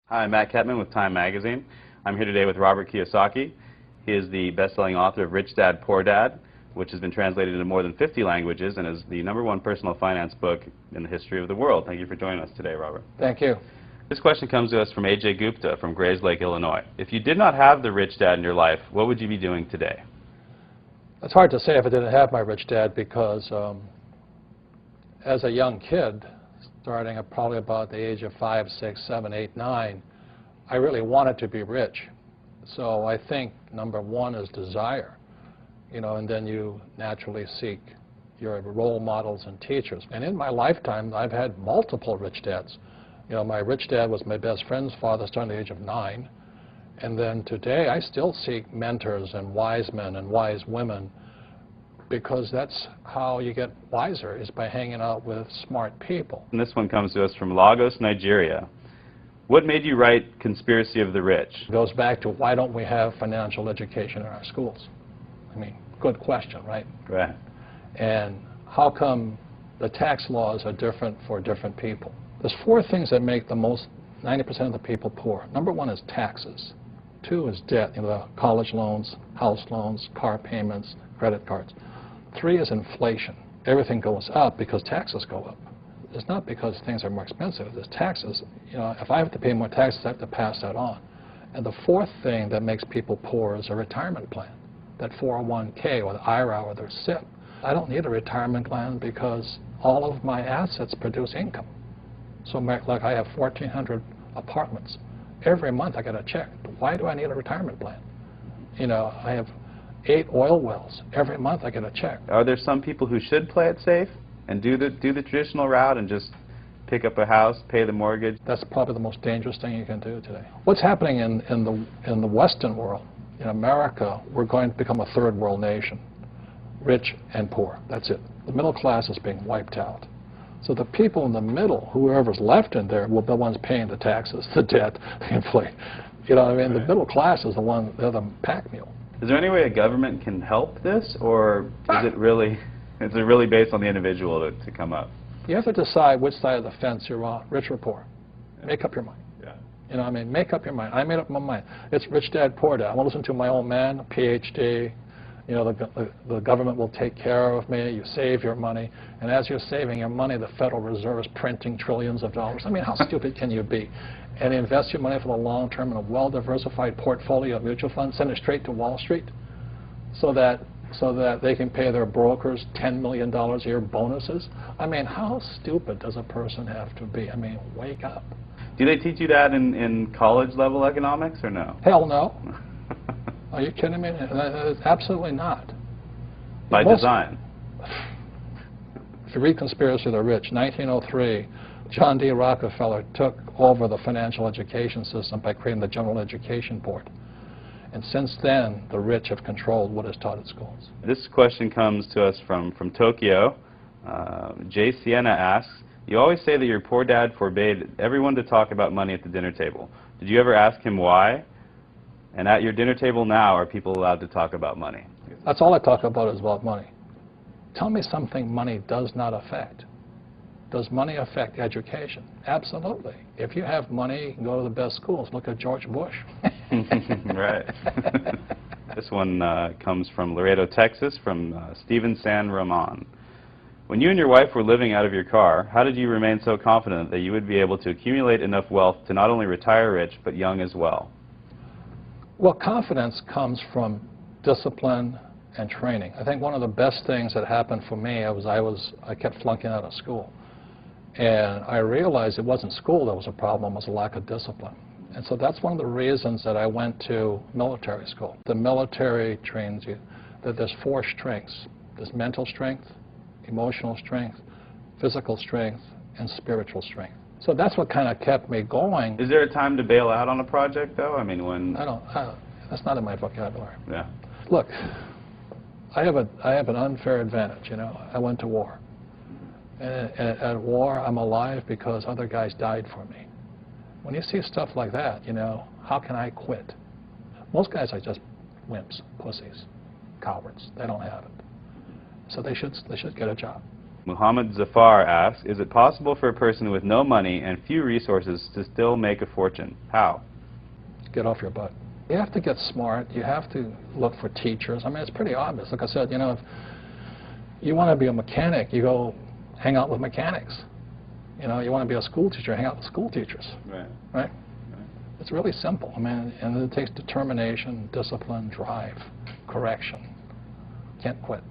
Hi, I'm Matt Ketman with Time Magazine. I'm here today with Robert Kiyosaki. He is the best-selling author of Rich Dad, Poor Dad, which has been translated into more than 50 languages and is the #1 personal finance book in the history of the world. Thank you for joining us today, Robert. Thank you. This question comes to us from A.J. Gupta from Grays Lake, Illinois. If you did not have the rich dad in your life, what would you be doing today? It's hard to say if I didn't have my rich dad because as a young kid, starting at probably about the age of 5, 6, 7, 8, 9, I really wanted to be rich. So I think number one is desire, and then you naturally seek your role models and teachers. And in my lifetime, I've had multiple rich dads. My rich dad was my best friend's father starting at the age of 9. And then today, I still seek mentors and wise men and wise women because that's how you get wiser, is by hanging out with smart people. And this one comes to us from Lagos, Nigeria. What made you write Conspiracy of the Rich? It goes back to why don't we have financial education in our schools? I mean, good question, right? Right. And how come the tax laws are different for different people? There's 4 things that make the most 90% of the people poor. Number 1 is taxes. 2 is debt, the college loans, house loans, car payments, credit cards. 3 is inflation. Everything goes up because taxes go up. It's not because things are more expensive. There's taxes. If I have to pay more taxes, I have to pass that on. And the 4th thing that makes people poor is a retirement plan, that 401k or the IRA or their SIP. I don't need a retirement plan because all of my assets produce income. So like I have 1,400 apartments. Every month I get a check. Why do I need a retirement plan? I have 8 oil wells. Every month I get a check. Are there some people who should play it safe and do the traditional route and just pick up a house, pay the mortgage? That's probably the most dangerous thing you can do today. What's happening in the Western world, in America, we're going to become a third world nation, rich and poor. That's it. The middle class is being wiped out. So the people in the middle, whoever's left in there, will be the ones paying the taxes, the debt, the inflation. The middle class is the one, they're the pack mule. Is there any way a government can help this, or is it really based on the individual to come up? You have to decide which side of the fence you're on, rich or poor. Yeah. Make up your mind. Yeah. Make up your mind. I made up my mind. It's rich dad, poor dad. I want to listen to my old man, PhD. The government will take care of me. You save your money. And as you're saving your money, the Federal Reserve is printing trillions of dollars. I mean, how stupid can you be? And invest your money for the long term in a well-diversified portfolio of mutual funds, send it straight to Wall Street so that they can pay their brokers $10 million a year bonuses. I mean, how stupid does a person have to be? I mean, wake up. Do they teach you that in college-level economics, or no? Hell no. Are you kidding me? Absolutely not. By design. If you read Conspiracy of the Rich, 1903, John D. Rockefeller took over the financial education system by creating the General Education Board. And since then, the rich have controlled what is taught at schools. This question comes to us from Tokyo. Jay Sienna asks, you always say that your poor dad forbade everyone to talk about money at the dinner table. Did you ever ask him why? And at your dinner table now, are people allowed to talk about money? That's all I talk about is about money. Tell me something money does not affect. Does money affect education? Absolutely. If you have money, you can go to the best schools. Look at George Bush. Right. This one comes from Laredo, Texas, from Steven San Ramon. When you and your wife were living out of your car, how did you remain so confident that you would be able to accumulate enough wealth to not only retire rich, but young as well? Well, confidence comes from discipline and training. I think one of the best things that happened for me was I kept flunking out of school. And I realized it wasn't school that was a problem, it was a lack of discipline. And so that's one of the reasons that I went to military school. The military trains you that there's 4 strengths. There's mental strength, emotional strength, physical strength, and spiritual strength. So that's what kind of kept me going. Is there a time to bail out on a project, though? I mean, when... That's not in my vocabulary. Yeah. Look, I have an unfair advantage, I went to war. And at war, I'm alive because other guys died for me. When you see stuff like that, how can I quit? Most guys are just wimps, pussies, cowards. They don't have it. So they should get a job. Muhammad Zafar asks, is it possible for a person with no money and few resources to still make a fortune? How? Get off your butt. You have to get smart. You have to look for teachers. I mean, it's pretty obvious. Like I said, you know, if you want to be a mechanic, you go hang out with mechanics. You know, you want to be a school teacher, hang out with school teachers. Right. Right? It's really simple. I mean, and it takes determination, discipline, drive, correction. Can't quit.